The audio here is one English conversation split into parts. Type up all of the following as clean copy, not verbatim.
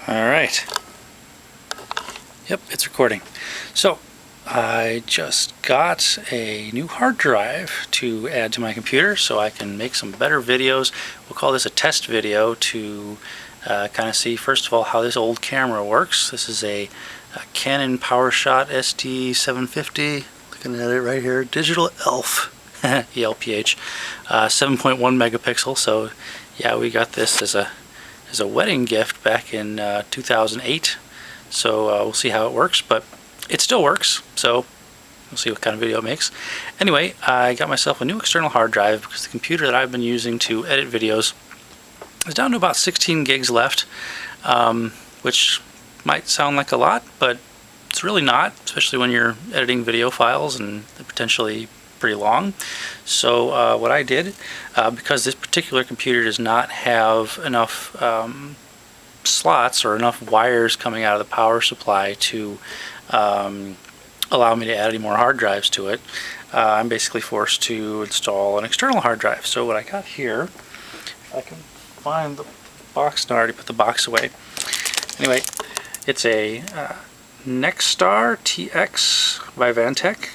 Alright. Yep, it's recording. So, I just got a new hard drive to add to my computer so I can make some better videos. We'll call this a test video to kind of see, first of all, how this old camera works. This is a Canon PowerShot SD 750. Looking at it right here. Digital ELPH. ELPH. 7.1 megapixel. So, yeah, we got this as a wedding gift back in 2008. So we'll see how it works, but it still works, so we'll see what kind of video it makes. Anyway, I got myself a new external hard drive because the computer that I've been using to edit videos is down to about 16 gigs left, which might sound like a lot, but it's really not, especially when you're editing video files and they're potentially pretty long. So what I did, because this particular computer does not have enough slots or enough wires coming out of the power supply to allow me to add any more hard drives to it, I'm basically forced to install an external hard drive. So what I got here, if I can find the box, I already put the box away. Anyway, it's a NexStar TX by Vantech.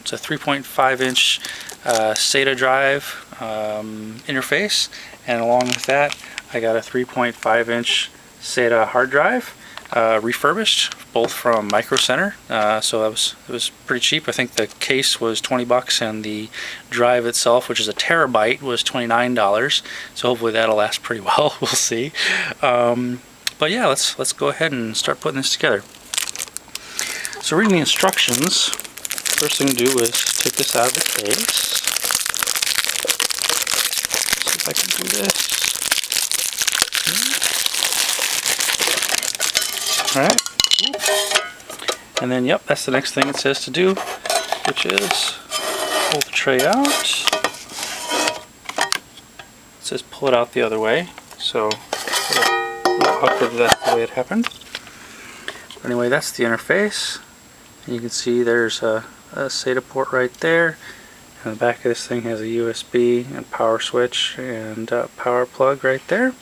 It's a 3.5 inch SATA drive interface, and along with that I got a 3.5 inch SATA hard drive, refurbished, both from Micro Center. So it was pretty cheap. I think the case was 20 bucks and the drive itself, which is a terabyte, was $29. So hopefully that'll last pretty well. We'll see. But yeah, let's go ahead and start putting this together. So reading the instructions, first thing to do is take this out of the case. See if I can do this. Alright. And then, yep, that's the next thing it says to do, which is pull the tray out. It says pull it out the other way, so a little awkward that's the way it happened. But anyway, that's the interface. And you can see there's a SATA port right there, and the back of this thing has a USB and power switch and power plug right there.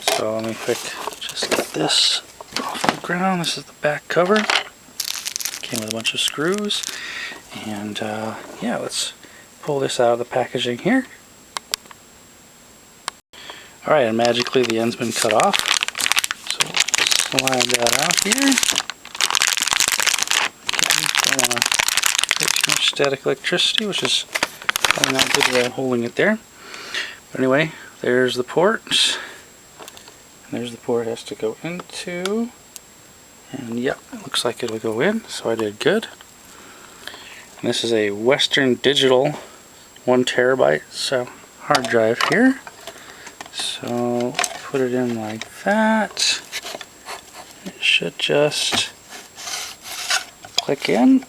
So let me just get this off the ground. This is the back cover. Came with a bunch of screws, and yeah, let's pull this out of the packaging here. Alright, and magically the end's been cut off. So slide that out here. Don't want to get too much static electricity, which is probably not good while holding it there. But anyway, there's the port. And there's the port it has to go into. And yep, it looks like it'll go in, so I did good. And this is a Western Digital 1 terabyte so hard drive here. So put it in like that. It should just click in.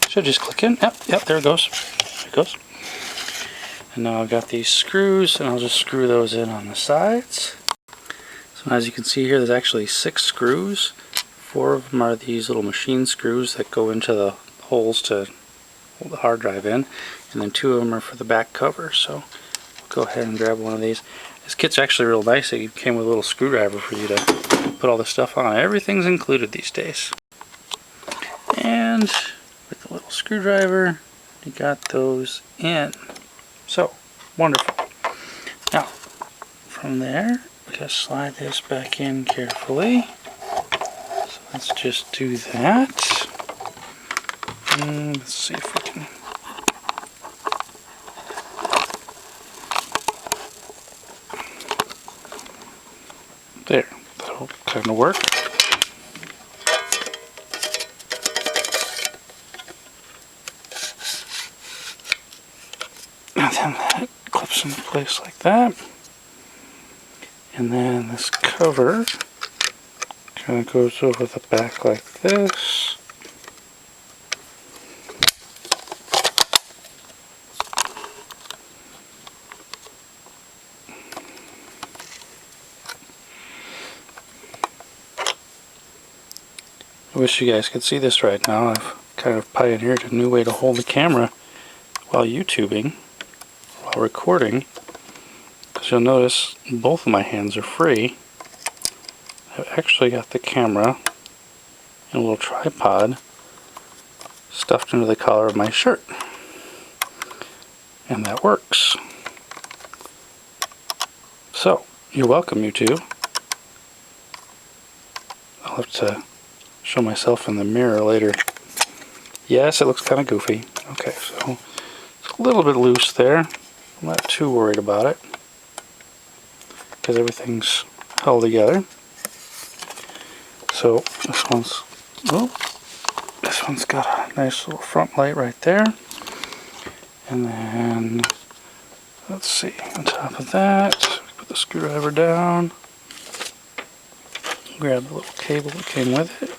Should just click in. Yep, there it goes. There it goes. And now I've got these screws, and I'll just screw those in on the sides. So as you can see here, there's actually 6 screws. 4 of them are these little machine screws that go into the holes to hold the hard drive in, and then 2 of them are for the back cover. So we'll go ahead and grab one of these. This kit's actually real nice. It came with a little screwdriver for you to put all this stuff on. Everything's included these days. And with the little screwdriver, you got those in. So, wonderful. Now, from there, we gotta slide this back in carefully. So let's just do that. And let's see if we can. There, that'll kind of work. And then that clips into place like that. And then this cover kind of goes over the back like this. I wish you guys could see this right now. I've kind of pioneered a new way to hold the camera while YouTubing, while while recording, because you'll notice both of my hands are free. I've actually got the camera in a little tripod stuffed into the collar of my shirt, and that works. So, you're welcome, YouTube. I'll have to show myself in the mirror later. Yes, it looks kind of goofy. Okay, so it's a little bit loose there. I'm not too worried about it because everything's held together. So this one's got a nice little front light right there. And then, let's see, on top of that, put the screwdriver down. Grab the little cable that came with it.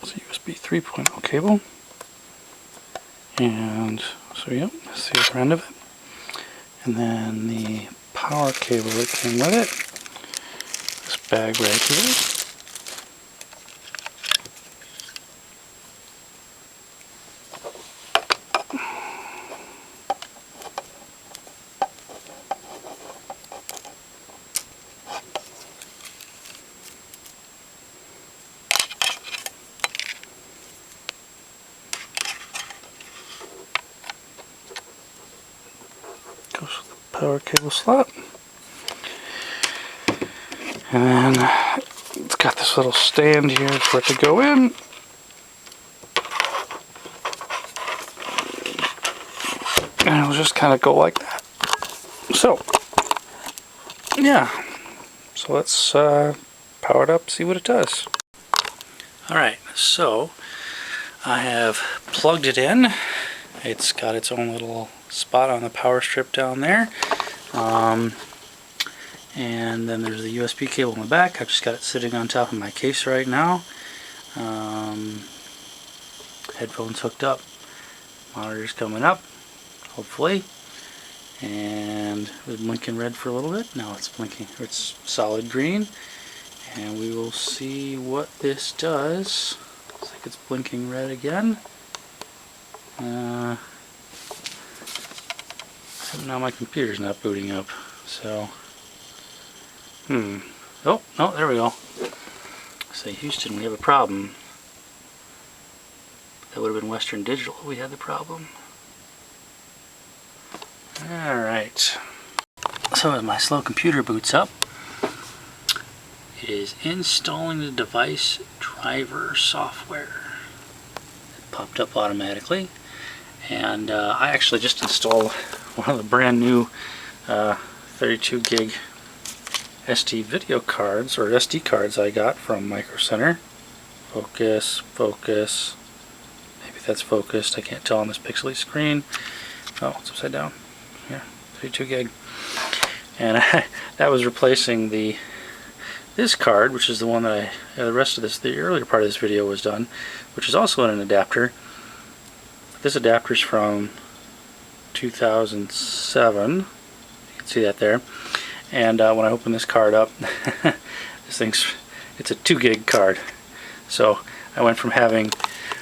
It's a USB 3.0 cable. And so, yep, that's the other end of it. And then the power cable that came with it. This bag right here. Goes with the power cable slot. And then it's got this little stand here for it to go in. And it'll just kind of go like that. So, yeah. So let's power it up, see what it does. Alright, so I have plugged it in. It's got its own little spot on the power strip down there. And then there's the USB cable in the back. I've just got it sitting on top of my case right now. Headphones hooked up. Monitor's coming up, hopefully. And it was blinking red for a little bit. Now it's blinking, it's solid green. And we will see what this does. Looks like it's blinking red again. Now my computer's not booting up, so oh no, there we go. Say, Houston, we have a problem. That would have been Western Digital if we had the problem. Alright, so as my slow computer boots up, it is installing the device driver software. It popped up automatically. And I actually just installed one of the brand new 32 gig SD video cards, or SD cards I got from Micro Center. Focus, focus. Maybe that's focused. I can't tell on this pixely screen. Oh, it's upside down. Here, 32 gig. And that was replacing this card, which is the one that the rest of this, the earlier part of this video was done, which is also in an adapter. This adapter is from 2007. You can see that there. And when I open this card up, it's a 2 gig card. So I went from having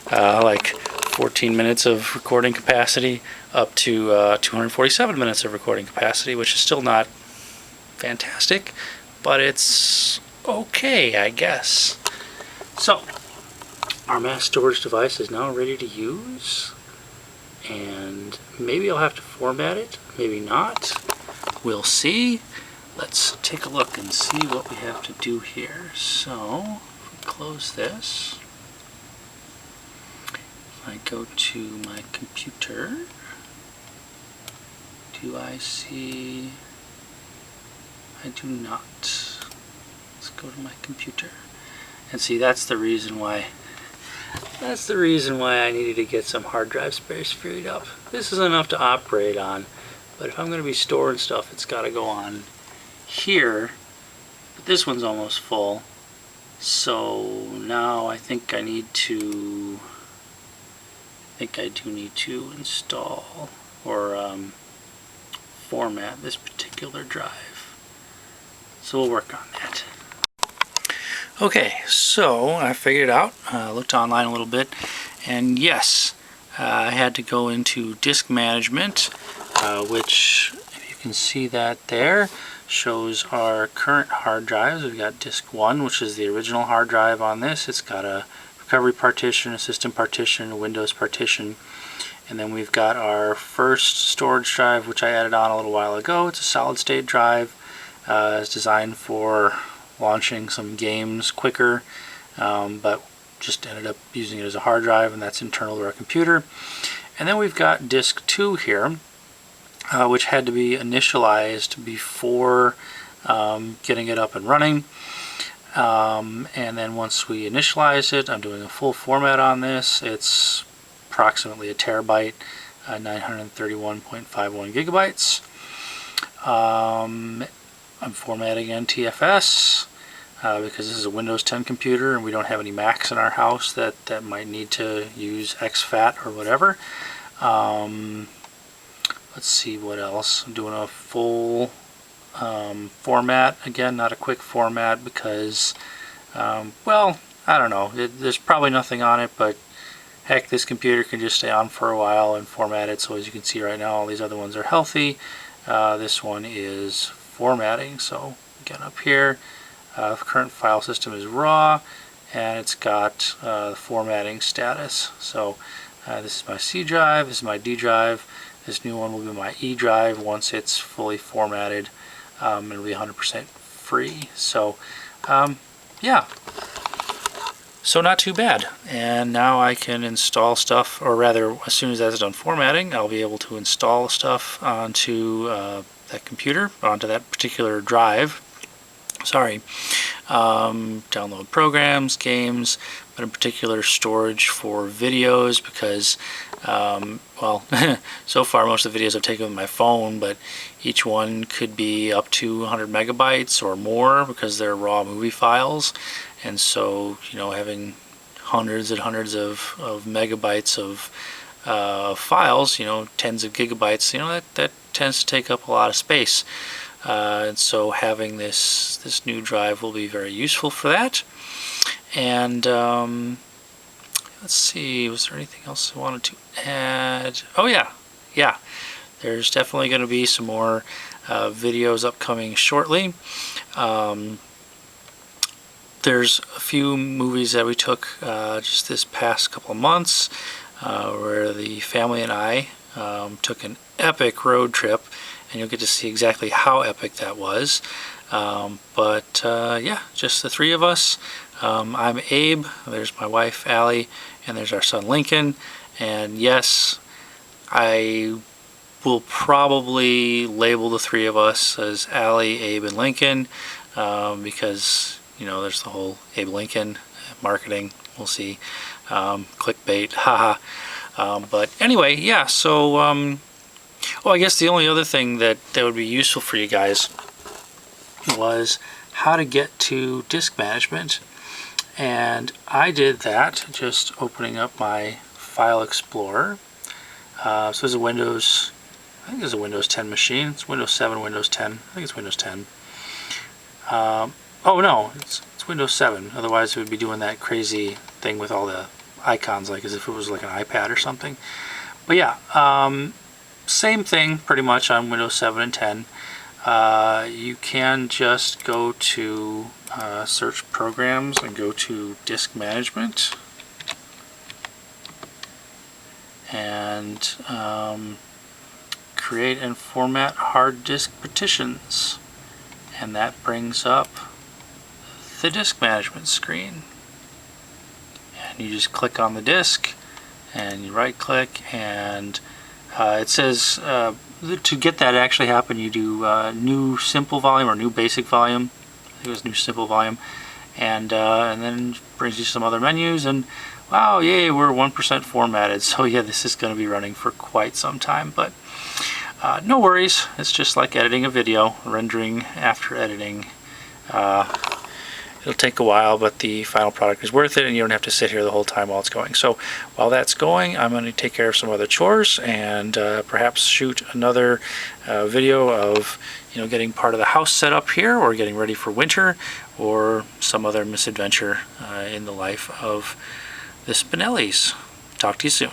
like 14 minutes of recording capacity up to 247 minutes of recording capacity, which is still not fantastic, but it's okay, I guess. So our mass storage device is now ready to use. And maybe I'll have to format it, maybe not. We'll see. Let's take a look and see what we have to do here. So, if we close this, if I go to my computer, do I see? I do not. Let's go to my computer. And see, that's the reason why I needed to get some hard drive space freed up. This is enough to operate on, but if I'm going to be storing stuff, it's got to go on here. But this one's almost full, so now I think I do need to install or format this particular drive. So we'll work on that. Okay, so I figured it out, looked online a little bit, and yes, I had to go into disk management, which, if you can see that there, shows our current hard drives. We've got disk 1, which is the original hard drive on this. It's got a recovery partition, a system partition, a Windows partition, and then we've got our first storage drive, which I added on a little while ago. It's a solid state drive. It's designed for launching some games quicker, but just ended up using it as a hard drive, and that's internal to our computer. And then we've got disk 2 here, which had to be initialized before getting it up and running. And then once we initialize it, I'm doing a full format on this. It's approximately a terabyte, 931.51 gigabytes. I'm formatting NTFS because this is a Windows 10 computer and we don't have any Macs in our house that might need to use exFAT or whatever. Let's see what else. I'm doing a full format. Again, not a quick format because, well, I don't know. There's probably nothing on it, but heck, this computer can just stay on for a while and format it. So as you can see right now, all these other ones are healthy. This one is formatting. So again, up here, the current file system is raw, and it's got the formatting status. So this is my C drive, this is my D drive. This new one will be my E drive once it's fully formatted. It'll be 100% free. So yeah. So not too bad. And now I can install stuff, or rather, as soon as that's done formatting, I'll be able to install stuff onto that computer, onto that particular drive. Sorry. Download programs, games, but in particular storage for videos because, well, so far most of the videos I've taken with my phone, but each one could be up to 100 megabytes or more because they're raw movie files. And so, you know, having hundreds and hundreds of megabytes of files, you know, tens of gigabytes, you know, that tends to take up a lot of space. And so having this new drive will be very useful for that. And let's see, was there anything else I wanted to add? Oh yeah, there's definitely going to be some more videos upcoming shortly. There's a few movies that we took just this past couple of months where the family and I took an epic road trip, and you'll get to see exactly how epic that was. Yeah, just the three of us. I'm Abe, there's my wife Allie, and there's our son Lincoln. And yes, I will probably label the three of us as Allie, Abe, and Lincoln because, you know, there's the whole Abe Lincoln marketing. We'll see. Clickbait, haha. But anyway, yeah, so I guess the only other thing that would be useful for you guys was how to get to disk management. And I did that just opening up my File Explorer. So this is a Windows, I think it's a Windows 10 machine. It's Windows 7, Windows 10. I think it's Windows 10. Oh no, it's Windows 7. Otherwise it would be doing that crazy thing with all the icons, like as if it was like an iPad or something. But yeah, same thing pretty much on Windows 7 and 10. You can just go to search programs and go to disk management and create and format hard disk partitions, and that brings up the disk management screen. And you just click on the disk and you right click, and it says to get that to actually happen, you do new simple volume or new basic volume. I think it was new simple volume, and then brings you some other menus, and wow, yay, we're 1% formatted. So yeah, this is going to be running for quite some time, but no worries. It's just like editing a video, rendering after editing. It'll take a while, but the final product is worth it, and you don't have to sit here the whole time while it's going. So while that's going, I'm going to take care of some other chores and perhaps shoot another video of getting part of the house set up here, or getting ready for winter, or some other misadventure in the life of the Spinellis. Talk to you soon.